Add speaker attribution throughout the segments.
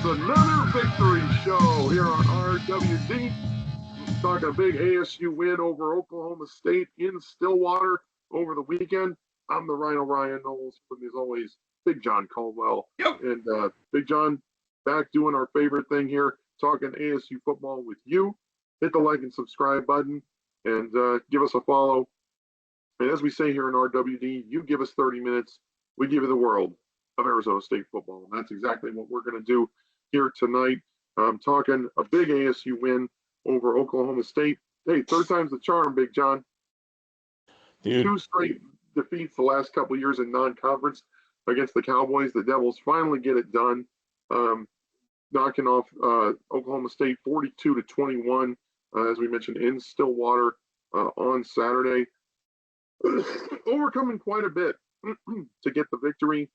Speaker 1: Another victory show here on RWD. Talking a big ASU win over Oklahoma State in Stillwater over the weekend. I'm the RyKno, with me as always, Big John Caldwell.
Speaker 2: Yep.
Speaker 1: And Big John, back doing our favorite thing here, talking ASU football with you. Hit the like and subscribe button and give us a follow. And as we say here in RWD, you give us 30 minutes, we give you the world of Arizona State football. And that's exactly what we're going to do here tonight. I'm talking a big ASU win over Oklahoma State. Hey, third time's the charm, Big John.
Speaker 2: Dude.
Speaker 1: 2 straight defeats the last couple of years in non-conference against the Cowboys. The Devils finally get it done, knocking off Oklahoma State 42-21, as we mentioned, in Stillwater on Saturday. Overcoming quite a bit to get the victory.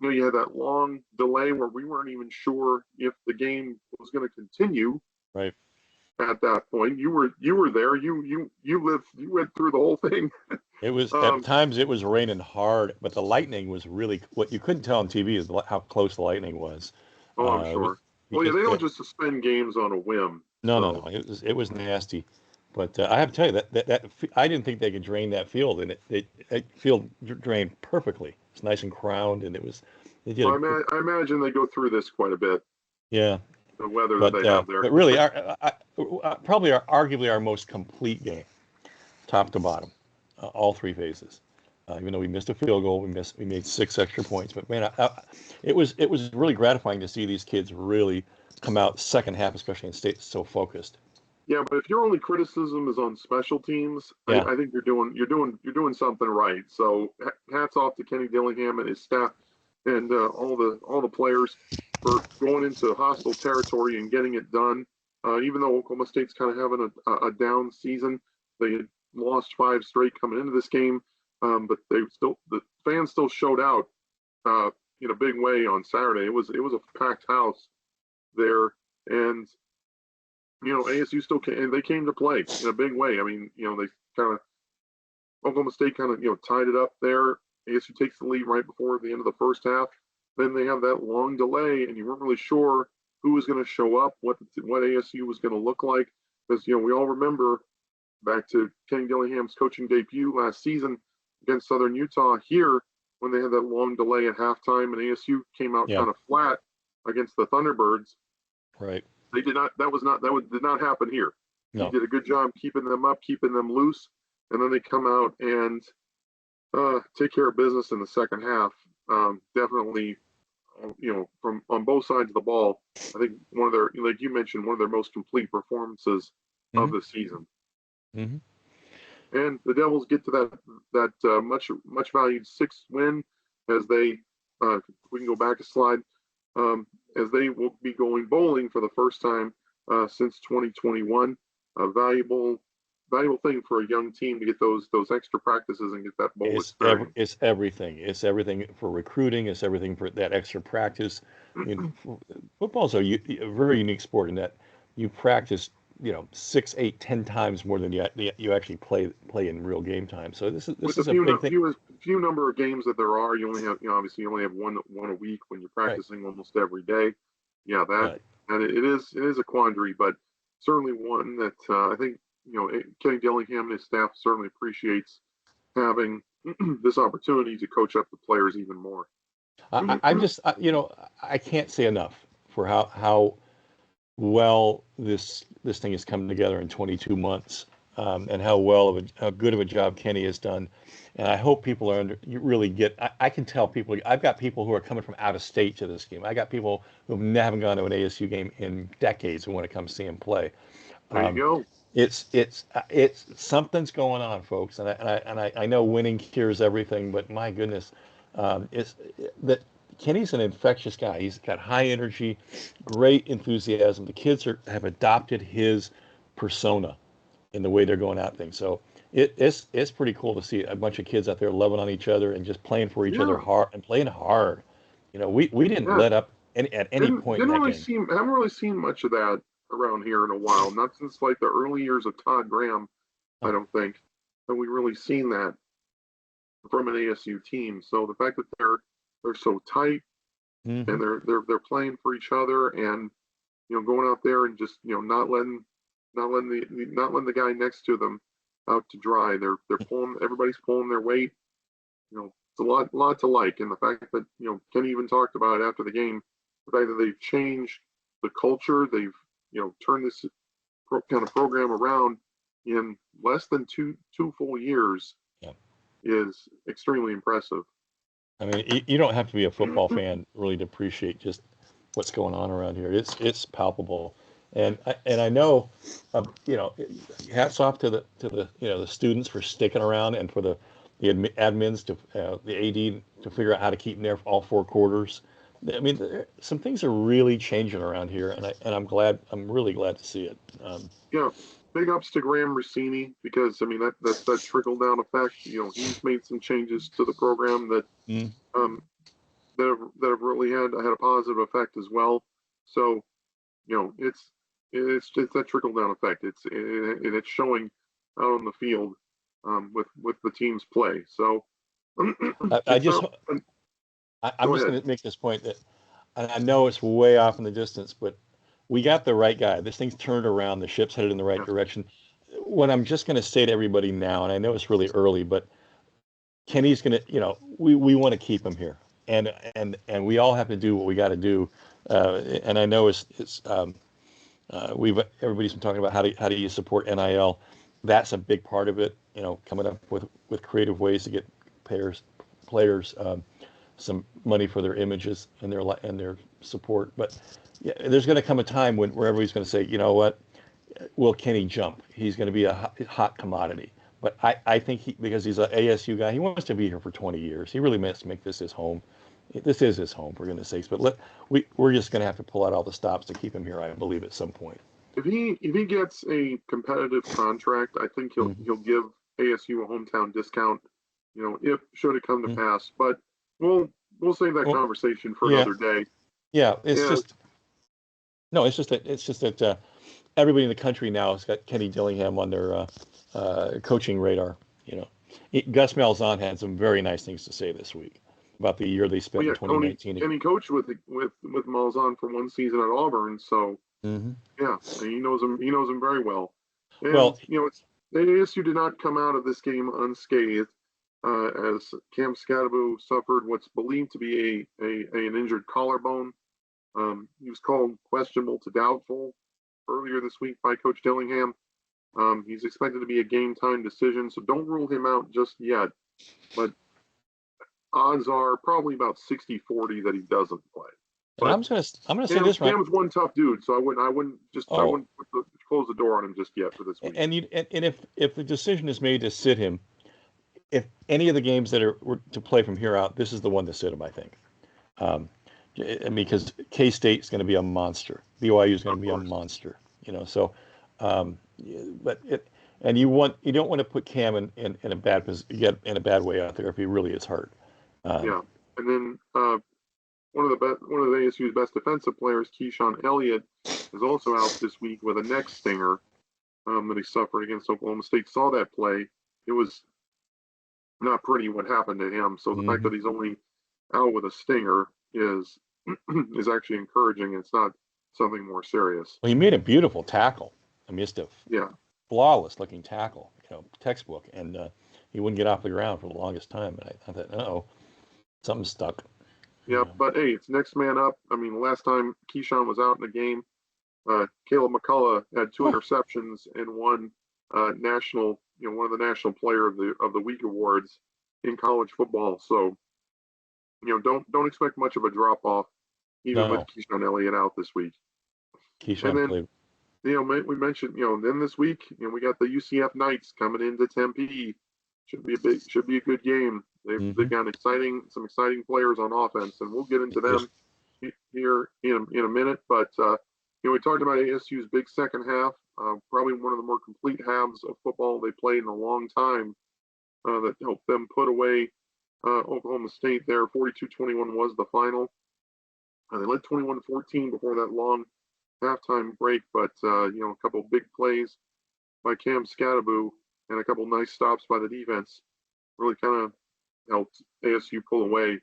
Speaker 1: You know, you had that long delay where we weren't even sure if the game was going to continue.
Speaker 2: Right.
Speaker 1: At that point, you were there. You went through the whole thing.
Speaker 2: It was at times it was raining hard, but the lightning was really what you couldn't tell on TV is how close the lightning was.
Speaker 1: Oh, I'm sure. Well, yeah, they don't just suspend games on a whim.
Speaker 2: No. It was nasty. But I have to tell you that I didn't think they could drain that field, and it field drained perfectly. It's nice and crowned, and it was.
Speaker 1: I imagine they go through this quite a bit.
Speaker 2: Yeah.
Speaker 1: The weather that they have there.
Speaker 2: But really, arguably our most complete game, top to bottom, all 3 phases. Even though we missed a field goal, we made 6 extra points. But man, it was really gratifying to see these kids really come out second half, especially in state, so focused.
Speaker 1: Yeah, but if your only criticism is on special teams, yeah. I think you're doing something right. So hats off to Kenny Dillingham and his staff and all the players for going into hostile territory and getting it done. Even though Oklahoma State's kind of having a down season, they had lost 5 straight coming into this game, but the fans still showed out in a big way on Saturday. It was a packed house there, and you know, ASU still came to play in a big way. I mean, you know, they Oklahoma State tied it up there. ASU takes the lead right before the end of the first half. Then they have that long delay, and you weren't really sure who was going to show up, what ASU was going to look like, because you know we all remember back to Kenny Dillingham's coaching debut last season against Southern Utah here when they had that long delay at halftime, and ASU came out kind of flat against the Thunderbirds.
Speaker 2: Right.
Speaker 1: They did not. Did not happen here.
Speaker 2: No.
Speaker 1: He did a good job keeping them up, keeping them loose, and then they come out and take care of business in the second half. Definitely, you know, from on both sides of the ball. I think one of their, like you mentioned, one of their most complete performances of the season.
Speaker 2: Mm-hmm.
Speaker 1: And the Devils get to that much valued 6th win as they we can go back a slide. As they will be going bowling for the first time since 2021. A valuable thing for a young team to get those extra practices and get that bowl experience.
Speaker 2: It's everything. It's everything for recruiting. It's everything for that extra practice. I mean, football's a very unique sport in that you practice, 6, 8, 10 times more than you actually play in real game time. So this is a big thing.
Speaker 1: Few number of games that there are, you only have, obviously you only have one a week when you're practicing almost every day. Yeah, and it is a quandary, but certainly one that I think Kenny Dillingham and his staff certainly appreciates having this opportunity to coach up the players even more.
Speaker 2: I'm just I can't say enough for how well this thing has come together in 22 months, and how good of a job Kenny has done. And I hope people you really get. I can tell people. I've got people who are coming from out of state to this game. I got people who haven't gone to an ASU game in decades who want to come see him play.
Speaker 1: There you go.
Speaker 2: It's something's going on, folks. And I know winning cures everything, but my goodness, it's that Kenny's an infectious guy. He's got high energy, great enthusiasm. The kids have adopted his persona in the way they're going at things. So it's pretty cool to see a bunch of kids out there loving on each other and just playing for each other hard and playing hard. We didn't let up at any point in that game.
Speaker 1: Haven't really seen much of that around here in a while. Not since like the early years of Todd Graham, I don't think, have we really seen that from an ASU team. So the fact that they're so tight,
Speaker 2: Mm-hmm.
Speaker 1: and they're playing for each other, and going out there and just not letting the guy next to them out to dry. They're pulling, everybody's pulling their weight. It's a lot to like, and the fact that Kenny even talked about it after the game, the fact that they've changed the culture, they've turned this kind of program around in less than two full years
Speaker 2: Yeah.
Speaker 1: is extremely impressive.
Speaker 2: I mean, you don't have to be a football fan really to appreciate just what's going on around here. It's palpable, and I know, hats off to the students for sticking around, and for the admins to the AD to figure out how to keep them there for all 4 quarters. I mean, some things are really changing around here, and I'm really glad to see it.
Speaker 1: Yeah, big ups to Graham Rossini, because I mean that trickle down effect. He's made some changes to the program that
Speaker 2: Mm.
Speaker 1: um, that have really had a positive effect as well. So it's that trickle down effect. It's showing out on the field with the team's play. So
Speaker 2: I
Speaker 1: it's
Speaker 2: just
Speaker 1: not.
Speaker 2: I'm
Speaker 1: Go
Speaker 2: just
Speaker 1: ahead.
Speaker 2: going to make this point that, and I know it's way off in the distance, but we got the right guy. This thing's turned around. The ship's headed in the right
Speaker 1: Yeah.
Speaker 2: direction. What I'm just going to say to everybody now, and I know it's really early, but Kenny's going to, we want to keep him here, and we all have to do what we got to do. And I know everybody's been talking about how do you support NIL. That's a big part of it. Coming up with creative ways to get players some money for their images and their support. But yeah, there's going to come a time where everybody's going to say, you know what, will Kenny jump? He's going to be a hot commodity. But I think because he's an ASU guy, he wants to be here for 20 years. He really wants to make this his home. This is his home, for goodness sakes. But we're just going to have to pull out all the stops to keep him here, I believe, at some point.
Speaker 1: If he gets a competitive contract, I think he'll
Speaker 2: Mm-hmm.
Speaker 1: he'll give ASU a hometown discount. If should it come to
Speaker 2: Mm-hmm.
Speaker 1: pass, but we'll save that
Speaker 2: Well,
Speaker 1: conversation for
Speaker 2: yeah,
Speaker 1: another day.
Speaker 2: yeah. It's
Speaker 1: Yeah,
Speaker 2: just no. It's just that everybody in the country now has got Kenny Dillingham on their coaching radar. You know, Gus Malzahn had some very nice things to say this week about the year they
Speaker 1: well,
Speaker 2: spent in
Speaker 1: yeah, Tony
Speaker 2: 2019.
Speaker 1: Kenny coached with Malzahn for one season at Auburn, so
Speaker 2: Mm-hmm.
Speaker 1: yeah, and he knows him. He knows him very well. And
Speaker 2: Well,
Speaker 1: it's ASU did not come out of this game unscathed, as Cam Scadaboo suffered what's believed to be an injured collarbone. He was called questionable to doubtful earlier this week by Coach Dillingham. He's expected to be a game time decision, so don't rule him out just yet. But odds are probably about 60-40 that he doesn't play.
Speaker 2: and
Speaker 1: But
Speaker 2: I'm gonna say this, right?
Speaker 1: Cam's one tough dude, so I
Speaker 2: Oh,
Speaker 1: wouldn't close the door on him just yet for this week.
Speaker 2: and if the decision is made to sit him, if any of the games that were to play from here out, this is the one to sit him, I think. Um, because K-State's going to be a monster. BYU is going
Speaker 1: Of
Speaker 2: to be a
Speaker 1: course.
Speaker 2: monster. So, but and you don't want to put Cam in a bad get in a bad way out there if he really is hurt. Um,
Speaker 1: Yeah. And then one of the ASU's best defensive players, Keyshawn Elliott, is also out this week with a neck stinger that he suffered against Oklahoma State. Saw that play. It was not pretty what happened to him. So the fact
Speaker 2: mhm.
Speaker 1: that he's only out with a stinger is is actually encouraging. It's not something more serious.
Speaker 2: Well, he made a beautiful tackle. I mean, just a
Speaker 1: Yeah.
Speaker 2: flawless looking tackle, textbook, and he wouldn't get off the ground for the longest time. And I thought, oh, something stuck.
Speaker 1: Yeah. But hey, it's next man up. I mean, last time Keyshawn was out in the game, Caleb McCullough had two
Speaker 2: Oh,
Speaker 1: interceptions and won one of the national player of the week awards in college football. So don't expect much of a drop off even with
Speaker 2: no,
Speaker 1: Keyshawn Elliott out this week. And
Speaker 2: Keyshawn
Speaker 1: then
Speaker 2: played.
Speaker 1: we mentioned then this week we got the UCF Knights coming into Tempe. Should be a good game. They've
Speaker 2: Mm-hmm.
Speaker 1: got some exciting players on offense, and we'll get into them here in a minute. But we talked about ASU's big second half, probably one of the more complete halves of football they played in a long time, that helped them put away Oklahoma State there. 42-21 was the final. They led 21-14 before that long halftime break, but a couple big plays by Cam Scadaboo and a couple nice stops by the defense really kind of helped ASU pull away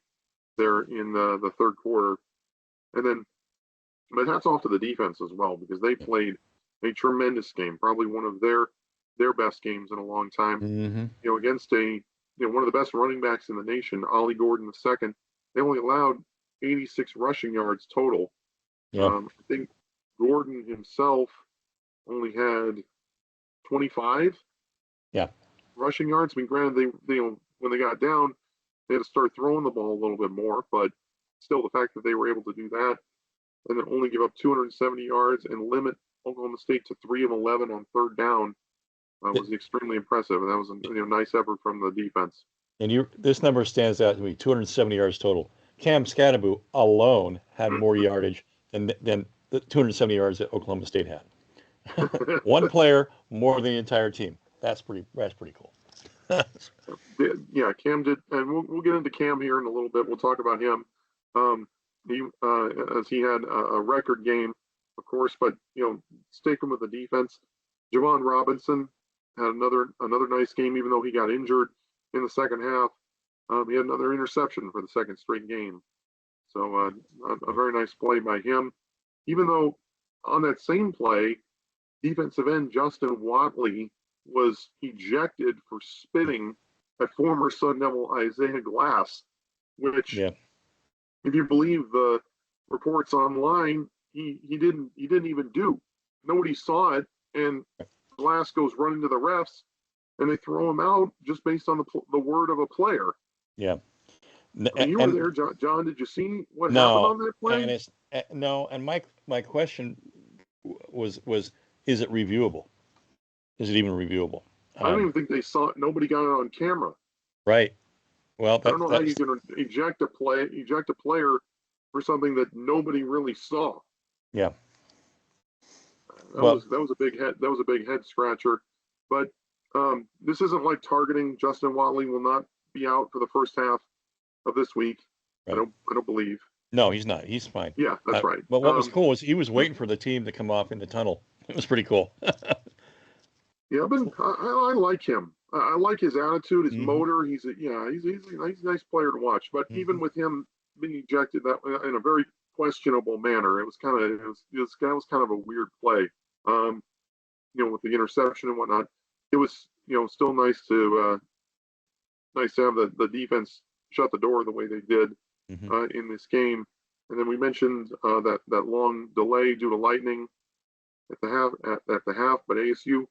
Speaker 1: there in the third quarter. And then, but hats off to the defense as well, because they played a tremendous game, probably one of their best games in a long time. Against one of the best running backs in the nation, Ollie Gordon II. They only allowed 86 rushing yards total. I think Gordon himself only had 25 rushing yards. I mean, granted, they when they got down, they had to start throwing the ball a little bit more, but still the fact that they were able to do that and then only give up 270 yards and limit Oklahoma State to 3 of 11 on third down was extremely impressive. And that was a nice effort from the defense.
Speaker 2: And this number stands out to me, 270 yards total. Cam Scadaboo alone had more yardage than the 270 yards that Oklahoma State had. One player more than the entire team. That's pretty cool.
Speaker 1: Yeah, Cam did, and we'll get into Cam here in a little bit. We'll talk about him. As he had a record game, of course, but sticking with the defense, Javon Robinson had another nice game, even though he got injured in the second half. He had another interception for the second straight game. So a very nice play by him. Even though on that same play, defensive end Justin Watley was ejected for spitting at former Sun Devil Isaiah Glass, which, if you believe the reports online, he didn't even do. Nobody saw it, and Glass goes running to the refs, and they throw him out just based on the word of a player.
Speaker 2: Yeah.
Speaker 1: And you were there, John. Did you see what happened on that play?
Speaker 2: And it's no. And my question was, is it reviewable? Is it even reviewable?
Speaker 1: I don't even think they saw it. Nobody got it on camera.
Speaker 2: Right. Well,
Speaker 1: I don't know how you can eject a player for something that nobody really saw.
Speaker 2: Yeah.
Speaker 1: That was a big head scratcher. But this isn't like targeting. Justin Watley will not be out for the first half of this week. Right. I don't believe.
Speaker 2: No, he's not. He's fine.
Speaker 1: Yeah, that's right.
Speaker 2: But what was cool was he was waiting for the team to come off in the tunnel. It was pretty cool.
Speaker 1: Yeah, but I like him. I like his attitude, his motor. He's a nice player to watch. But even with him being ejected that in a very questionable manner, it was kind of a weird play. With the interception and whatnot, it was still nice to have the defense shut the door the way they did in this game. And then we mentioned that long delay due to lightning at the half, but ASU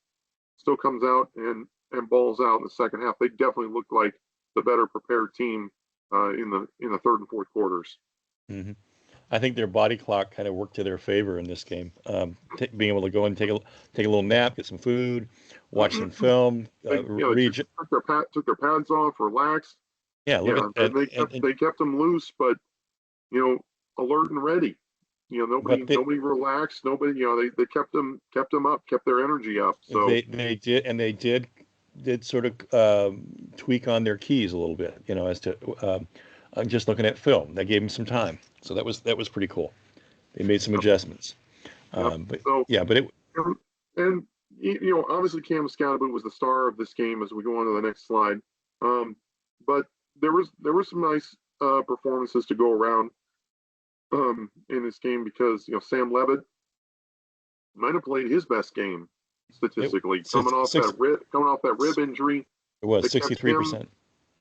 Speaker 1: still comes out and balls out in the second half. They definitely looked like the better prepared team in the third and fourth quarters.
Speaker 2: I think their body clock kind of worked to their favor in this game. Being able to go and take a little nap, get some food, watch some film,
Speaker 1: took their pads off, relaxed.
Speaker 2: Yeah,
Speaker 1: they kept them loose, but alert and ready. Nobody relaxed. Nobody, they kept them up, kept their energy up. So
Speaker 2: they did sort of tweak on their keys a little bit, as to just looking at film. That gave them some time, so that was pretty cool. They made some adjustments. But
Speaker 1: obviously Cam Scadaboo was the star of this game as we go on to the next slide. But there were some nice performances to go around in this game because Sam Levitt might have played his best game statistically, coming off that rib injury.
Speaker 2: It was 63%.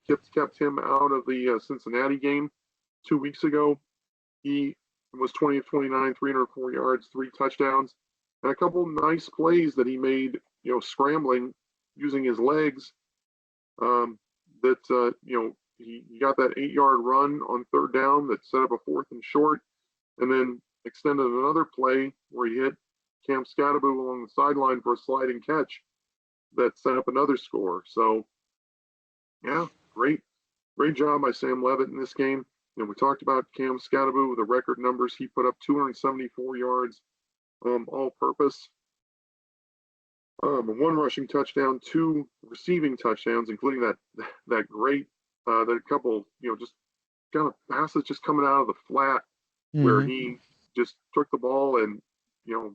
Speaker 1: Kept him out of the Cincinnati game 2 weeks ago. He was 20 of 29, 304 yards, 3 touchdowns, and a couple nice plays that he made, scrambling using his legs. He got that 8-yard run on third down that set up a 4th and short, and then extended another play where he hit Cam Scadaboo along the sideline for a sliding catch that set up another score. So, yeah, great job by Sam Levitt in this game. We talked about Cam Scadaboo, the record numbers. He put up 274 yards, all purpose. 1 rushing touchdown, 2 receiving touchdowns, including that great, that couple, just kind of passes just coming out of the flat where he just took the ball and,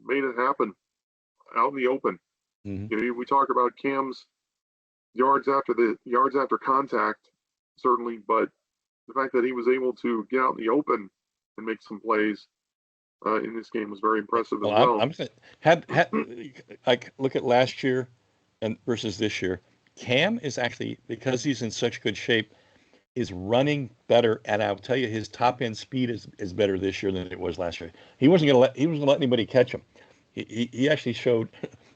Speaker 1: made it happen out in the open. We talk about Cam's yards after contact, certainly, but the fact that he was able to get out in the open and make some plays in this game was very impressive as
Speaker 2: Well,
Speaker 1: well.
Speaker 2: I'm saying, had like look at last year and versus this year. Cam is actually, because he's in such good shape, is running better, and I'll tell you, his top end speed is better this year than it was last year. He wasn't gonna let anybody catch him. He actually showed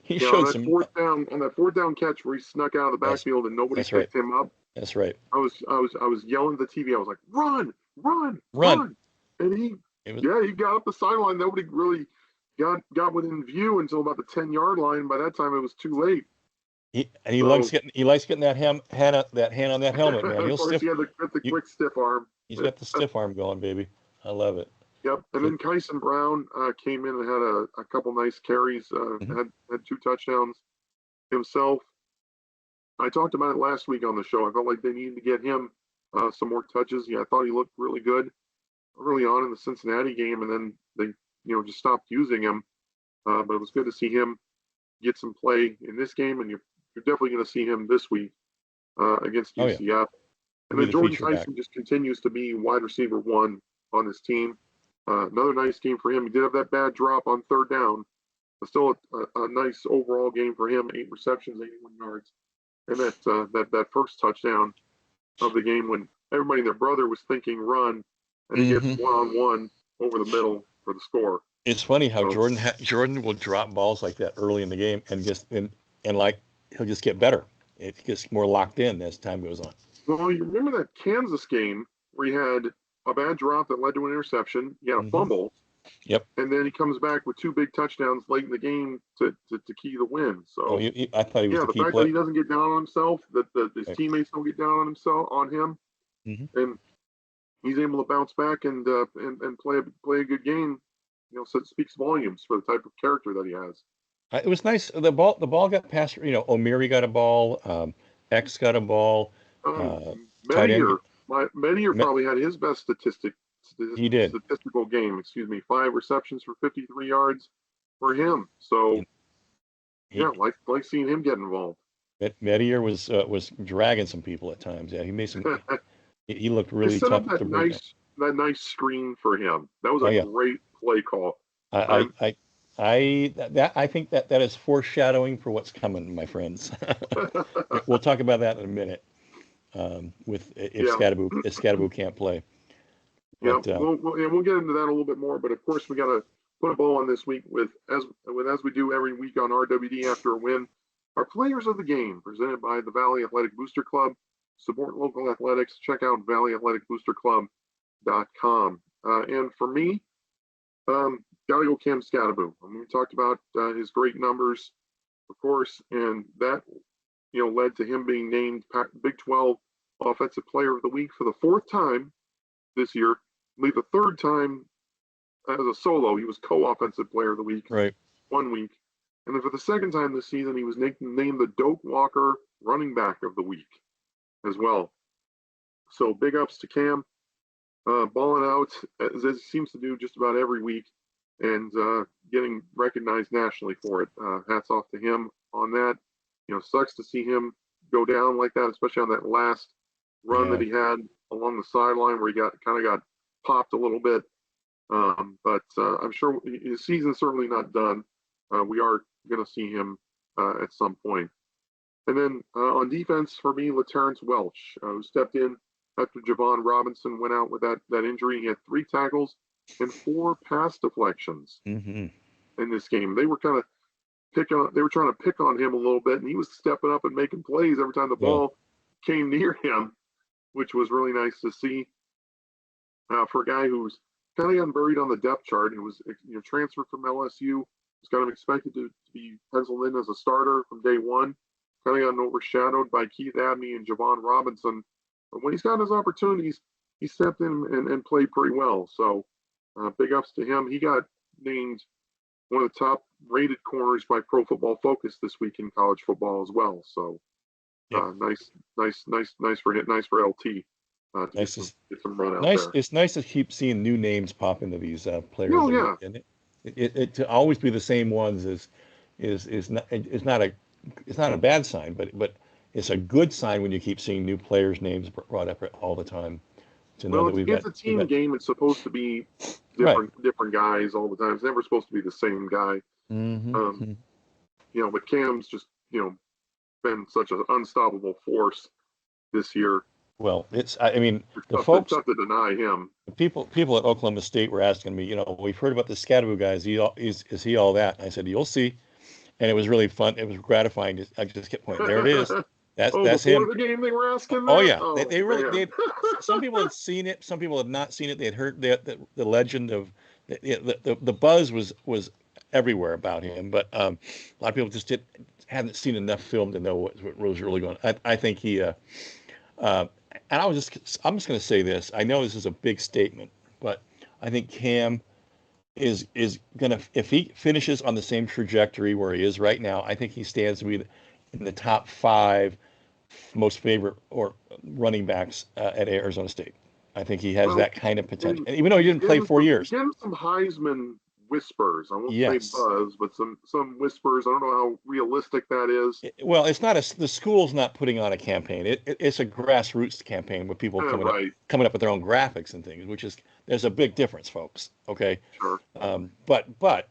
Speaker 2: he
Speaker 1: Yeah,
Speaker 2: showed some.
Speaker 1: on that fourth down catch where he snuck out of the
Speaker 2: That's
Speaker 1: backfield and nobody
Speaker 2: that's right.
Speaker 1: picked him up.
Speaker 2: That's right.
Speaker 1: I was yelling at the TV. I was like, "Run, run,
Speaker 2: Run.
Speaker 1: run!" And
Speaker 2: It was
Speaker 1: he got up the sideline. Nobody really got within view until about the 10-yard line. By that time, it was too late. So,
Speaker 2: he likes getting that hand on that helmet, man.
Speaker 1: of
Speaker 2: He'll
Speaker 1: course,
Speaker 2: stiff
Speaker 1: he had the
Speaker 2: you.
Speaker 1: quick stiff arm.
Speaker 2: He's got the stiff arm going, baby. I love it.
Speaker 1: Yep. And
Speaker 2: So,
Speaker 1: then Kyson Brown came in and had a couple nice carries.
Speaker 2: mhm.
Speaker 1: Had 2 touchdowns himself. I talked about it last week on the show. I felt like they needed to get him some more touches. Yeah, I thought he looked really good early on in the Cincinnati game, and then they, just stopped using him. But it was good to see him get some play in this game, and you're definitely going to see him this week against
Speaker 2: Oh yeah,
Speaker 1: UCF. And
Speaker 2: he'll be
Speaker 1: then
Speaker 2: the
Speaker 1: Jordan
Speaker 2: feature back.
Speaker 1: Tyson just continues to be wide receiver 1 on this team. Another nice game for him. He did have that bad drop on third down, but still a nice overall game for him. 8 receptions, 81 yards, and that first touchdown of the game when everybody and their brother was thinking run, and he gets
Speaker 2: Hmm.
Speaker 1: 1-on-1 over the middle for the score.
Speaker 2: It's funny how
Speaker 1: So,
Speaker 2: Jordan will drop balls like that early in the game and like he'll just get better. It gets more locked in as time goes on.
Speaker 1: well, you remember that Kansas game where he had a bad drop that led to an interception. He had a
Speaker 2: Hmm.
Speaker 1: fumble,
Speaker 2: Yep.
Speaker 1: and then he comes back with 2 big touchdowns late in the game to key the win.
Speaker 2: Oh,
Speaker 1: So,
Speaker 2: I thought he was
Speaker 1: yeah,
Speaker 2: the
Speaker 1: the
Speaker 2: key
Speaker 1: fact that
Speaker 2: play.
Speaker 1: he doesn't get down on himself, that his
Speaker 2: Right.
Speaker 1: teammates don't get down on him,
Speaker 2: Hmm.
Speaker 1: and he's able to bounce back and play a good game. So it speaks volumes for the type of character that he has.
Speaker 2: It was nice. The ball got passed. O'Meary got a ball. X got a ball.
Speaker 1: Um,
Speaker 2: Uh, tight end.
Speaker 1: Medier, Medier
Speaker 2: Me-
Speaker 1: probably had his best
Speaker 2: He did.
Speaker 1: statistical game. Excuse me, 5 receptions for 53 yards for him. So
Speaker 2: He
Speaker 1: yeah, like seeing him get involved.
Speaker 2: Medier was dragging some people at times. Yeah, he made some. He looked
Speaker 1: They
Speaker 2: really
Speaker 1: set up
Speaker 2: tough to bring down.
Speaker 1: that nice screen for him. That was
Speaker 2: Oh
Speaker 1: a
Speaker 2: yeah.
Speaker 1: great play call.
Speaker 2: I
Speaker 1: I'm
Speaker 2: I I think that is foreshadowing for what's coming, my friends. We'll talk about that in a minute. With if
Speaker 1: yeah,
Speaker 2: Scadaboo can't play,
Speaker 1: yeah.
Speaker 2: but
Speaker 1: We'll get into that a little bit more. But of course, we got to put a bow on this week with as we do every week on RWD after a win. Our players of the game presented by the Valley Athletic Booster Club. Support local athletics. Check out valleyathleticboosterclub.com. And for me, gotta go Cam Scadaboo. I mean, we talked about his great numbers, of course, and that led to him being named Big 12 Offensive Player of the Week for the 4th time this year. I believe the 3rd time as a solo, he was co-offensive player of the week
Speaker 2: right.
Speaker 1: 1 week, and then for the 2nd time this season, he was named the Doak Walker Running Back of the Week as well. So big ups to Cam, balling out as he seems to do just about every week, and getting recognized nationally for it. Hats off to him on that. Sucks to see him go down like that, especially on that last run
Speaker 2: Yeah.
Speaker 1: that he had along the sideline where he got popped a little bit. But I'm sure his season's certainly not done. We are going to see him at some point. And then on defense, for me, LaTerrence Welch, who stepped in after Javon Robinson went out with that injury. He had 3 tackles and 4 pass deflections
Speaker 2: Hmm.
Speaker 1: in this game. They were kind of they were trying to pick on him a little bit, and he was stepping up and making plays every time the
Speaker 2: Yeah.
Speaker 1: ball came near him, which was really nice to see for a guy who's kind of gotten buried on the depth chart. Who was transferred from LSU, was kind of expected to be penciled in as a starter from day one. Kind of gotten overshadowed by Keith Abney and Javon Robinson. But when he's got his opportunities, he stepped in and played pretty well. So big ups to him. He got named one of the top rated corners by Pro Football Focus this week in college football as well. So
Speaker 2: Yep.
Speaker 1: nice for LT to
Speaker 2: Nice.
Speaker 1: get some run out
Speaker 2: Nice.
Speaker 1: there.
Speaker 2: It's nice to keep seeing new names pop into these players
Speaker 1: Oh
Speaker 2: of the week,
Speaker 1: yeah,
Speaker 2: and it to always be the same ones is not a bad sign, but it's a good sign when you keep seeing new players' names brought up all the time to know that
Speaker 1: it's a team game. It's supposed to be different guys all the time. It's never supposed to be the same guy.
Speaker 2: Mm-hmm.
Speaker 1: But Cam's just been such an unstoppable force this year.
Speaker 2: Well, I mean,
Speaker 1: it's tough to deny him.
Speaker 2: People at Oklahoma State were asking me, we've heard about the Scadaboo guy. Is he all that? And I said, you'll see. And it was really fun. It was gratifying. I just kept pointing. There it is. That's him.
Speaker 1: The game they were asking that?
Speaker 2: Oh yeah, they really. Some people had seen it. Some people had not seen it. They had heard the legend of the buzz was everywhere about him, but a lot of people just hadn't seen enough film to know what was really going on. I think he. And I'm just going to say this. I know this is a big statement, but I think Cam is going to, if he finishes on the same trajectory where he is right now, I think he stands to be in the top 5 most favorite or running backs at Arizona State. I think he has that kind of potential. And even though he didn't play 4 years.
Speaker 1: Give him some Heisman whispers. I won't say buzz, but some whispers. I don't know how realistic that is.
Speaker 2: Well, it's not the school's not putting on a campaign. It's a grassroots campaign with people coming up with their own graphics and things, which is there's a big difference, folks. Okay.
Speaker 1: Sure.
Speaker 2: But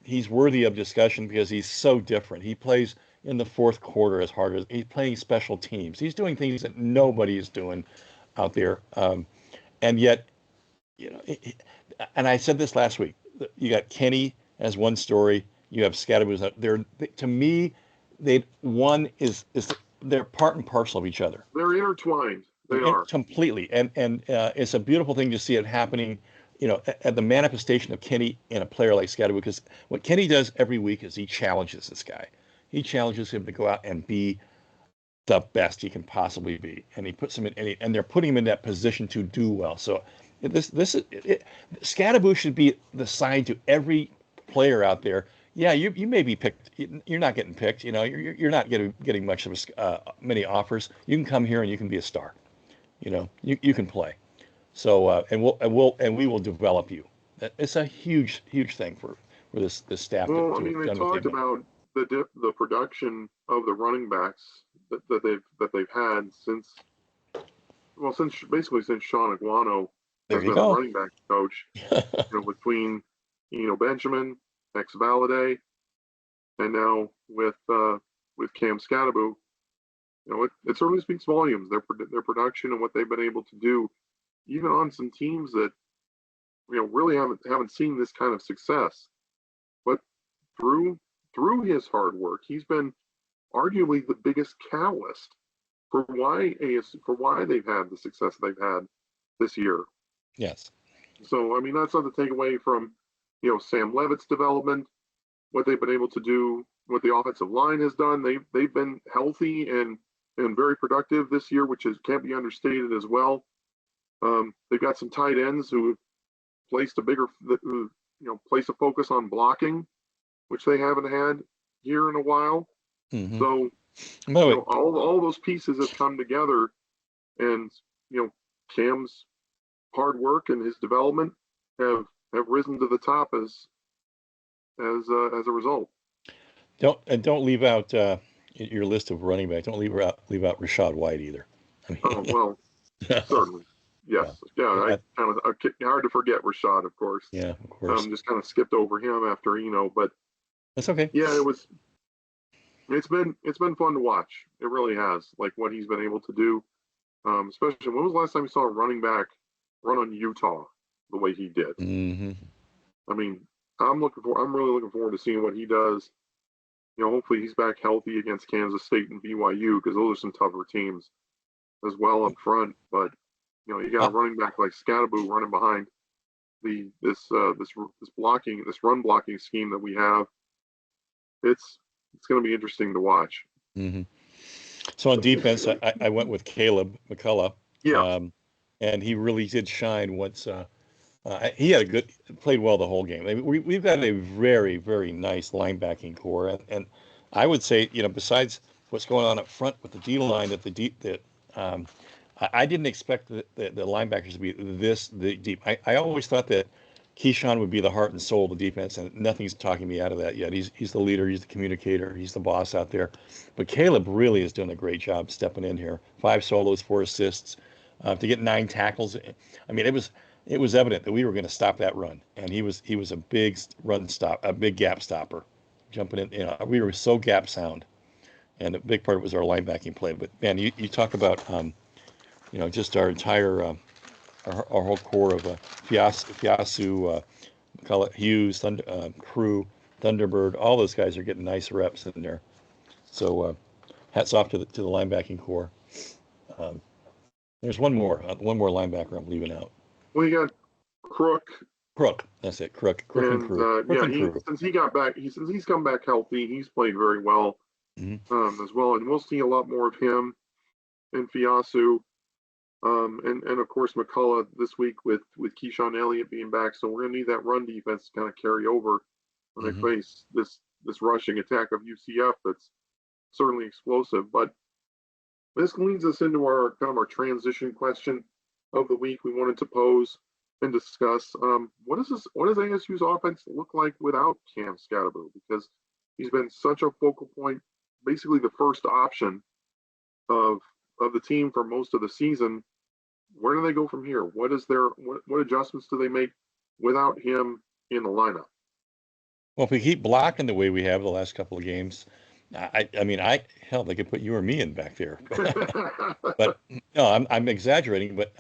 Speaker 2: he's worthy of discussion because he's so different. He plays in the fourth quarter as hard as he's playing special teams. He's doing things that nobody is doing out there, and yet, and I said this last week. You got Kenny as one story. You have Scadaboo. To me, they're part and parcel of each other.
Speaker 1: They're intertwined. They are
Speaker 2: completely, and it's a beautiful thing to see it happening. At the manifestation of Kenny in a player like Scadaboo, because what Kenny does every week is he challenges this guy. He challenges him to go out and be the best he can possibly be, and he puts him in, and they're putting him in that position to do well. So Scadaboo should be the sign to every player out there. Yeah, you may be picked. You're not getting picked. You're not getting much of many offers. You can come here and you can be a star. You can play. So and we will develop you. It's a huge thing for this since
Speaker 1: they talked about the production of the running backs that they've had since Sean Aguano has been a running back coach. Between Benjamin, Valade, and now with Cam Scadaboo, it certainly speaks volumes. Their production and what they've been able to do, even on some teams that really haven't seen this kind of success. But through his hard work, he's been arguably the biggest catalyst for why they've had the success they've had this year.
Speaker 2: Yes.
Speaker 1: So that's not to take away from Sam Levitt's development, what they've been able to do, what the offensive line has done. They've been healthy and very productive this year, which can't be understated as well. They've got some tight ends who placed a focus on blocking, which they haven't had here in a while.
Speaker 2: Mm-hmm.
Speaker 1: So all those pieces have come together, and Cam's hard work and his development have risen to the top as a result.
Speaker 2: Don't leave out your list of running backs. Don't leave out Rachaad White either.
Speaker 1: Certainly. Yes. Yeah. Hard to forget Rachaad, of course.
Speaker 2: Yeah, of course.
Speaker 1: Just kind of skipped over him after but
Speaker 2: that's okay.
Speaker 1: Yeah, it's been fun to watch. It really has, like what he's been able to do. Especially when was the last time you saw a running back run on Utah the way he did?
Speaker 2: Mm-hmm.
Speaker 1: I'm really looking forward to seeing what he does. Hopefully he's back healthy against Kansas State and BYU, because those are some tougher teams as well up front. But you got a running back like Scadaboo running behind this run blocking scheme that we have. It's going to be interesting to watch.
Speaker 2: Mm-hmm. So on defense, I went with Caleb McCullough.
Speaker 1: Yeah.
Speaker 2: And he really did shine once. He played well the whole game. We've got a very, very nice linebacking core, and I would say, besides what's going on up front with the D line, I didn't expect the linebackers to be this deep. I always thought that Keyshawn would be the heart and soul of the defense, and nothing's talking me out of that yet. He's the leader, he's the communicator, he's the boss out there. But Caleb really is doing a great job stepping in here. 5 solos, 4 assists. to get 9 tackles. I mean, it was evident that we were going to stop that run, and he was a big a big gap stopper, jumping in. You know, we were so gap sound, and a big part of it was our linebacking play. But man, you talk about you know, just our entire our whole core of Fiasu, call it Hughes, Crew, Thunderbird. All those guys are getting nice reps in there. So hats off to the linebacking core. Um, there's one more linebacker I'm leaving out.
Speaker 1: Well, you got Crook.
Speaker 2: Crook, that's it. Crook and Crew.
Speaker 1: Yeah, since he got back, since he's come back healthy, he's played very well as well, and we'll see a lot more of him and Fiasu, and of course McCullough this week with Keyshawn Elliott being back. So we're gonna need that run defense to kind of carry over when they face this rushing attack of UCF that's certainly explosive. But this leads us into our kind of our transition question of the week we wanted to pose and discuss. What does ASU's offense look like without Cam Scatterbo? Because he's been such a focal point, basically the first option of the team for most of the season. Where do they go from here? What adjustments do they make without him in the lineup?
Speaker 2: Well, if we keep blocking the way we have the last couple of games, I mean, hell, they could put you or me in back there. But no, I'm exaggerating. But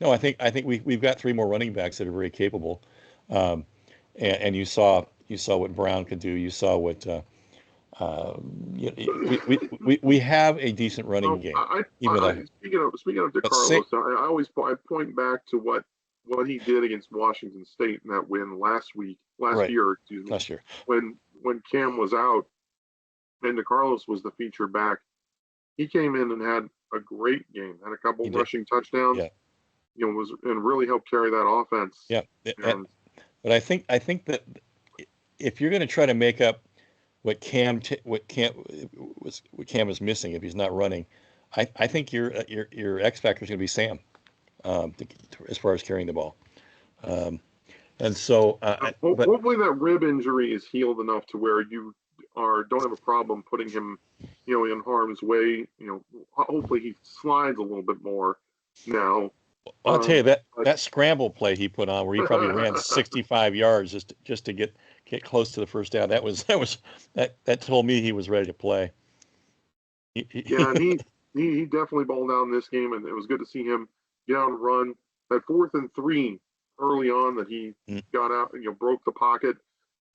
Speaker 2: no, I think we've got 3 more running backs that are very capable. And you saw what Brown could do. You saw what we have a decent running game.
Speaker 1: Speaking of DeCarlos, I point back to what he did against Washington State in that win last year, when Cam was out and DeCarlos was the feature back. He came in and had a great game, had a couple rushing touchdowns.
Speaker 2: Yeah.
Speaker 1: You know, and really helped carry that offense.
Speaker 2: Yeah, but I think that if you're going to try to make up what Cam is missing if he's not running, I think your X factor is going to be Sam, as far as carrying the ball. And so,
Speaker 1: hopefully that rib injury is healed enough to where you don't have a problem putting him, you know, in harm's way. You know, hopefully he slides a little bit more now.
Speaker 2: I'll tell you that scramble play he put on, where he probably ran 65 yards just to get close to the first down. That told me he was ready to play.
Speaker 1: Yeah, and he definitely balled out in this game, and it was good to see him get out and run. That 4th and 3 early on that he got out, you know, broke the pocket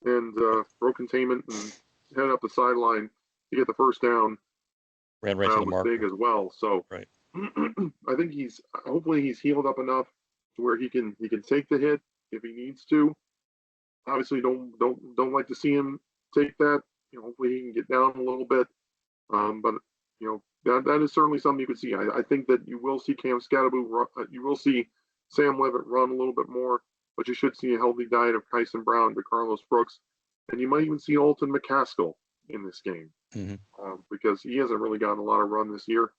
Speaker 1: and broke containment and headed up the sideline to get the first down.
Speaker 2: Ran right to the mark.
Speaker 1: Big as well. So
Speaker 2: right.
Speaker 1: I think hopefully he's healed up enough to where he can take the hit if he needs to. Obviously, don't like to see him take that. You know, hopefully he can get down a little bit. But you know, that is certainly something you could see. I think that you will see Cam Scatterbo, you will see Sam Levitt run a little bit more, but you should see a healthy diet of Kyson Brown, DeCarlos Brooks, and you might even see Alton McCaskill in this game because he hasn't really gotten a lot of run this year.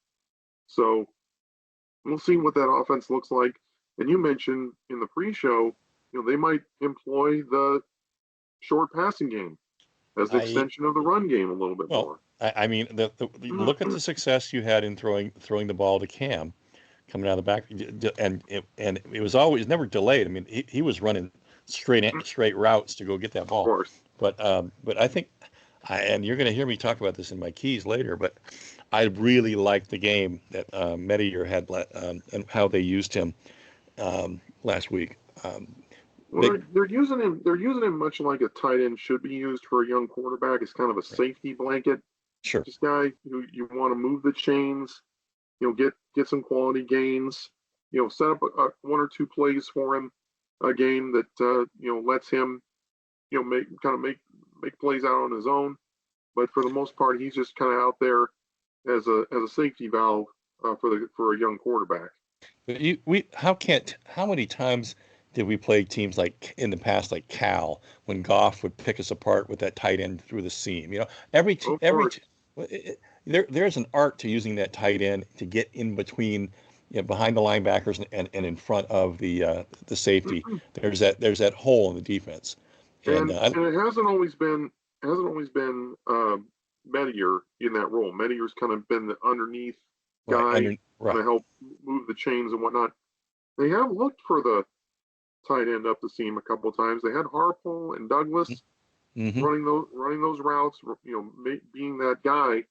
Speaker 1: So we'll see what that offense looks like. And you mentioned in the pre-show, you know, they might employ the short passing game as the extension of the run game a little bit more.
Speaker 2: I mean, look at the success you had in throwing the ball to Cam coming out of the back, and it was always never delayed. I mean, he was running straight routes to go get that ball.
Speaker 1: Of course.
Speaker 2: But I think, and you're going to hear me talk about this in my keys later, but I really liked the game that Medier had and how they used him last week.
Speaker 1: They're using him much like a tight end should be used for a young quarterback. It's kind of a safety blanket.
Speaker 2: Sure.
Speaker 1: This guy who you want to move the chains, you know, get some quality gains, you know, set up 1 or 2 plays for him a game that you know, lets him, you know, make plays out on his own. But for the most part, he's just kind of out there as a safety valve for a young quarterback.
Speaker 2: But how many times did we play teams like in the past, like Cal, when Goff would pick us apart with that tight end through the seam? You know, there's an art to using that tight end to get in between, you know, behind the linebackers and in front of the safety. There's that hole in the defense.
Speaker 1: And it hasn't always been Medier in that role. Medier's kind of been the underneath guy
Speaker 2: right.
Speaker 1: to help move the chains and whatnot. They have looked for the tight end up the seam a couple of times. They had Harpole and Douglas
Speaker 2: Mm-hmm.
Speaker 1: running those routes. Being that guy.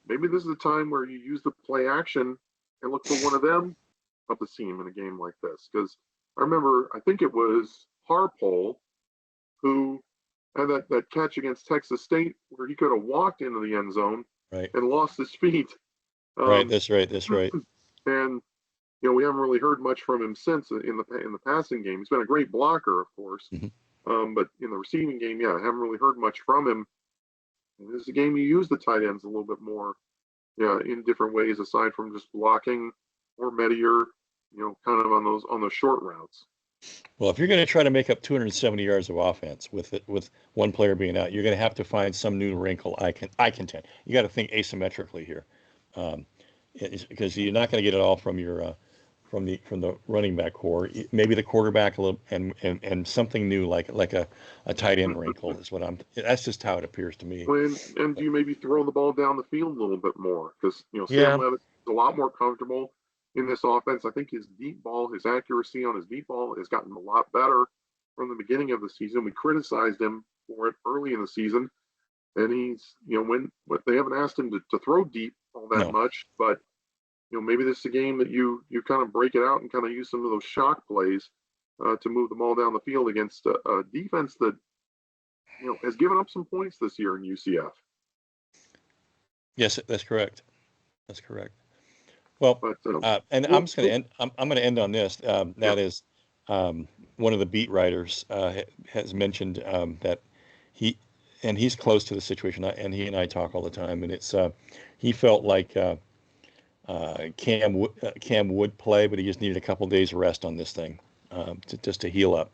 Speaker 1: Maybe this is a time where you use the play action and look for one of them up the seam in a game like this. Because I remember, I think it was Harpole who had that catch against Texas State where he could have walked into the end zone
Speaker 2: Right.
Speaker 1: and lost his feet.
Speaker 2: Right. That's right. That's right.
Speaker 1: And we haven't really heard much from him since in the passing game. He's been a great blocker, of course, but in the receiving game, I haven't really heard much from him. And this is a game you use the tight ends a little bit more, in different ways aside from just blocking or Medier, kind of on those short routes.
Speaker 2: Well, if you're going to try to make up 270 yards of offense with one player being out, you're going to have to find some new wrinkle. I contend you got to think asymmetrically here, because you're not going to get it all from your from the running back core. Maybe the quarterback a little and something new like a tight end wrinkle is what I'm. That's just how it appears to me.
Speaker 1: And do you maybe throw the ball down the field a little bit more because
Speaker 2: Yeah.
Speaker 1: Sam Levitt is a lot more comfortable in this offense. I think his deep ball, his accuracy on his deep ball has gotten a lot better from the beginning of the season. We criticized him for it early in the season, and he's but they haven't asked him to throw deep all that much, but maybe this is a game that you kind of break it out and kind of use some of those shock plays to move the ball down the field against a defense that has given up some points this year in UCF.
Speaker 2: Yes, that's correct. That's correct. Well, and I'm just going to end. I'm going to end on this. That is, one of the beat writers has mentioned that he's close to the situation, and he and I talk all the time, and it's he felt like Cam would play, but he just needed a couple of days of rest on this thing, just to heal up,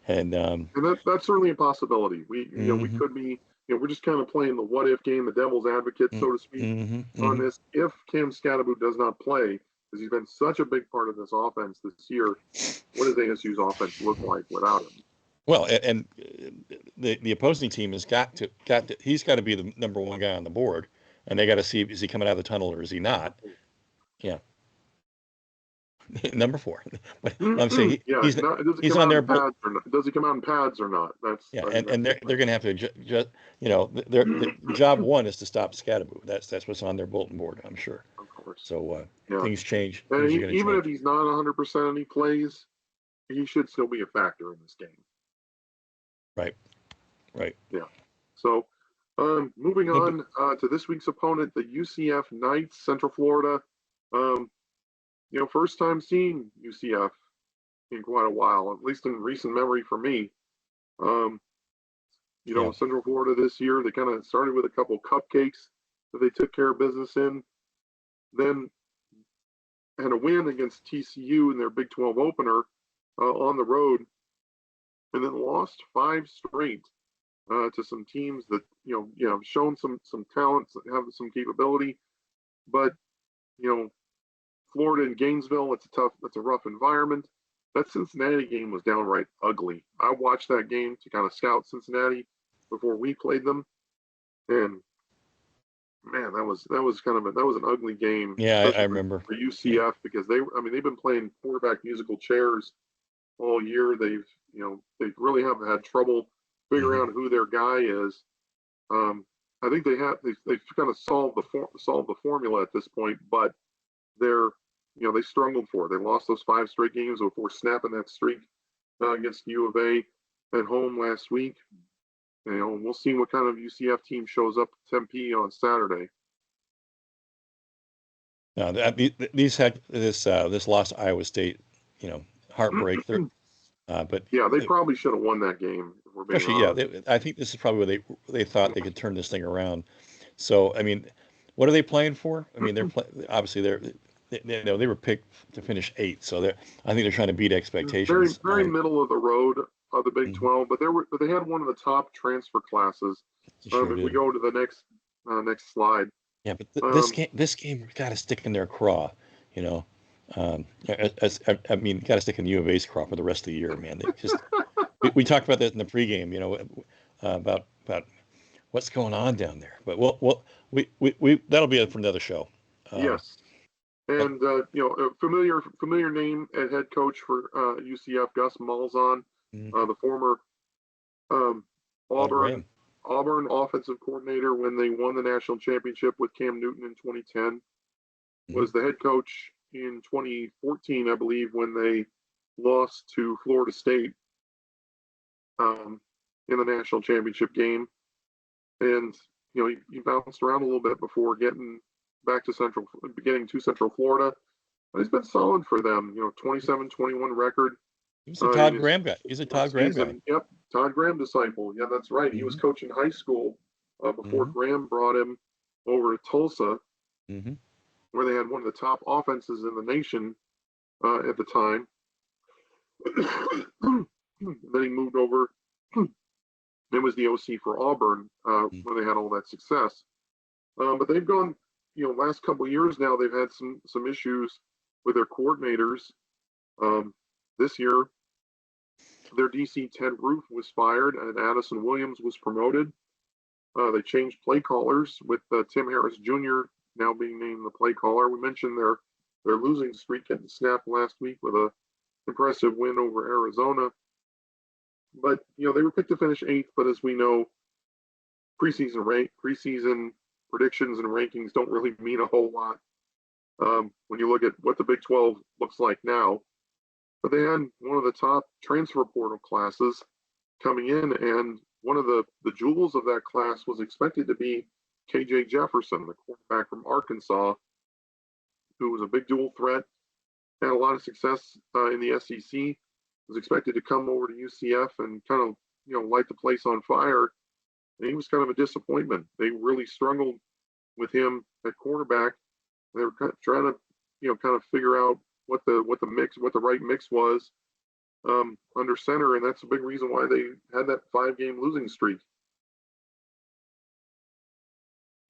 Speaker 2: and
Speaker 1: that's certainly a possibility. We could be. We're just kind of playing the what if game, the devil's advocate, so to speak, on this. If Cam Scatterboot does not play, because he's been such a big part of this offense this year, what does ASU's offense look like without him?
Speaker 2: Well, and the opposing team has he's got to be the number one guy on the board, and they got to see, is he coming out of the tunnel or is he not? Yeah. Number 4. But I'm saying he's on their board.
Speaker 1: Does he come out in pads or not? That's
Speaker 2: and they're going to have to just their job one is to stop Scatterboot. That's what's on their bulletin board, I'm sure.
Speaker 1: Of course.
Speaker 2: So things change.
Speaker 1: And even if he's not 100% and he plays, he should still be a factor in this game.
Speaker 2: Right.
Speaker 1: Yeah. So moving on to this week's opponent, the UCF Knights, Central Florida. First time seeing UCF in quite a while, at least in recent memory for me. Central Florida this year, they kind of started with a couple cupcakes that they took care of business in, then had a win against TCU in their Big 12 opener on the road, and then lost 5 straight to some teams that have shown some talent, have some capability, but Florida and Gainesville, it's a rough environment. That Cincinnati game was downright ugly. I watched that game to kind of scout Cincinnati before we played them, and man, that was an ugly game.
Speaker 2: Yeah, I remember
Speaker 1: for UCF because they've been playing quarterback musical chairs all year. They really have had trouble figuring out who their guy is. I think they've kind of solved the formula at this point, but they struggled for it. They lost those 5 straight games before snapping that streak against U of A at home last week. We'll see what kind of UCF team shows up at Tempe on Saturday.
Speaker 2: Now, these had this loss to Iowa State, heartbreak. But
Speaker 1: they probably should have won that game.
Speaker 2: I think this is probably where they thought they could turn this thing around. So, what are they playing for? They're obviously they were picked to finish 8th, so I think they're trying to beat expectations.
Speaker 1: Very middle of the road of the Big 12, but they had one of the top transfer classes. If we go to the next slide.
Speaker 2: Yeah, but this game got to stick in their craw, got to stick in the U of A's craw for the rest of the year, man. They just we talked about that in the pregame, about what's going on down there. But we that'll be it for another show.
Speaker 1: Yes. And a familiar name at head coach for UCF, Gus Malzahn, the former um, Auburn
Speaker 2: Graham.
Speaker 1: Auburn offensive coordinator when they won the national championship with Cam Newton in 2010, was the head coach in 2014, I believe, when they lost to Florida State in the national championship game. And he bounced around a little bit before getting to Central Florida. But he's been solid for them. 27-21 record.
Speaker 2: He's a Todd Graham guy. He's a Todd Graham guy.
Speaker 1: Yep, Todd Graham disciple. Yeah, that's right. He was coaching high school before Graham brought him over to Tulsa, where they had one of the top offenses in the nation at the time. Then he moved over. It was the OC for Auburn when they had all that success. But they've gone, last couple of years now, they've had some issues with their coordinators. This year, their DC Ted Roof was fired and Addison Williams was promoted. They changed play callers with Tim Harris Jr. now being named the play caller. We mentioned their losing streak getting snapped last week with a impressive win over Arizona. But they were picked to finish 8th. But as we know, preseason predictions and rankings don't really mean a whole lot when you look at what the Big 12 looks like now. But they had one of the top transfer portal classes coming in, and one of the jewels of that class was expected to be KJ Jefferson, the quarterback from Arkansas, who was a big dual threat, had a lot of success in the SEC, was expected to come over to UCF and kind of light the place on fire. And he was kind of a disappointment. They really struggled with him at quarterback. They were trying to kind of figure out what the right mix was under center, and that's a big reason why they had that 5-game losing streak.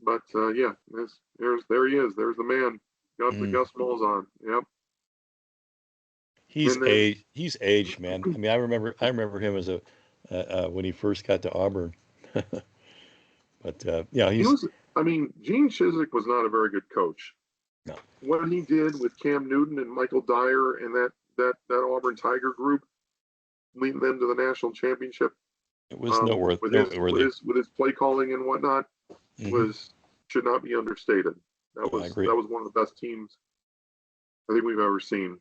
Speaker 1: But there he is. There's the man. Gus Malzahn. Yep.
Speaker 2: He's aged, man. I mean, I remember him as when he first got to Auburn. But
Speaker 1: Gene Chizik was not a very good coach.
Speaker 2: No.
Speaker 1: What he did with Cam Newton and Michael Dyer and that Auburn Tiger group, leading them to the national championship,
Speaker 2: it was noteworthy.
Speaker 1: With his play calling and whatnot, should not be understated. That was one of the best teams I think we've ever seen.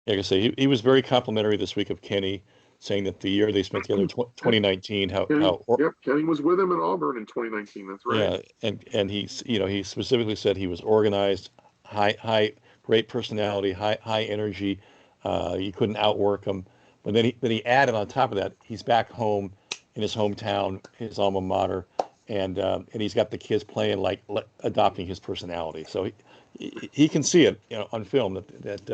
Speaker 2: Like I say, he was very complimentary this week of Kenny, saying that the year they spent together, 2019,
Speaker 1: Kenny was with him in Auburn in 2019. That's right.
Speaker 2: Yeah, and he specifically said he was organized, high, great personality, high energy. You couldn't outwork him. But then he added on top of that, he's back home in his hometown, his alma mater, and he's got the kids playing like adopting his personality. So he can see it, on film that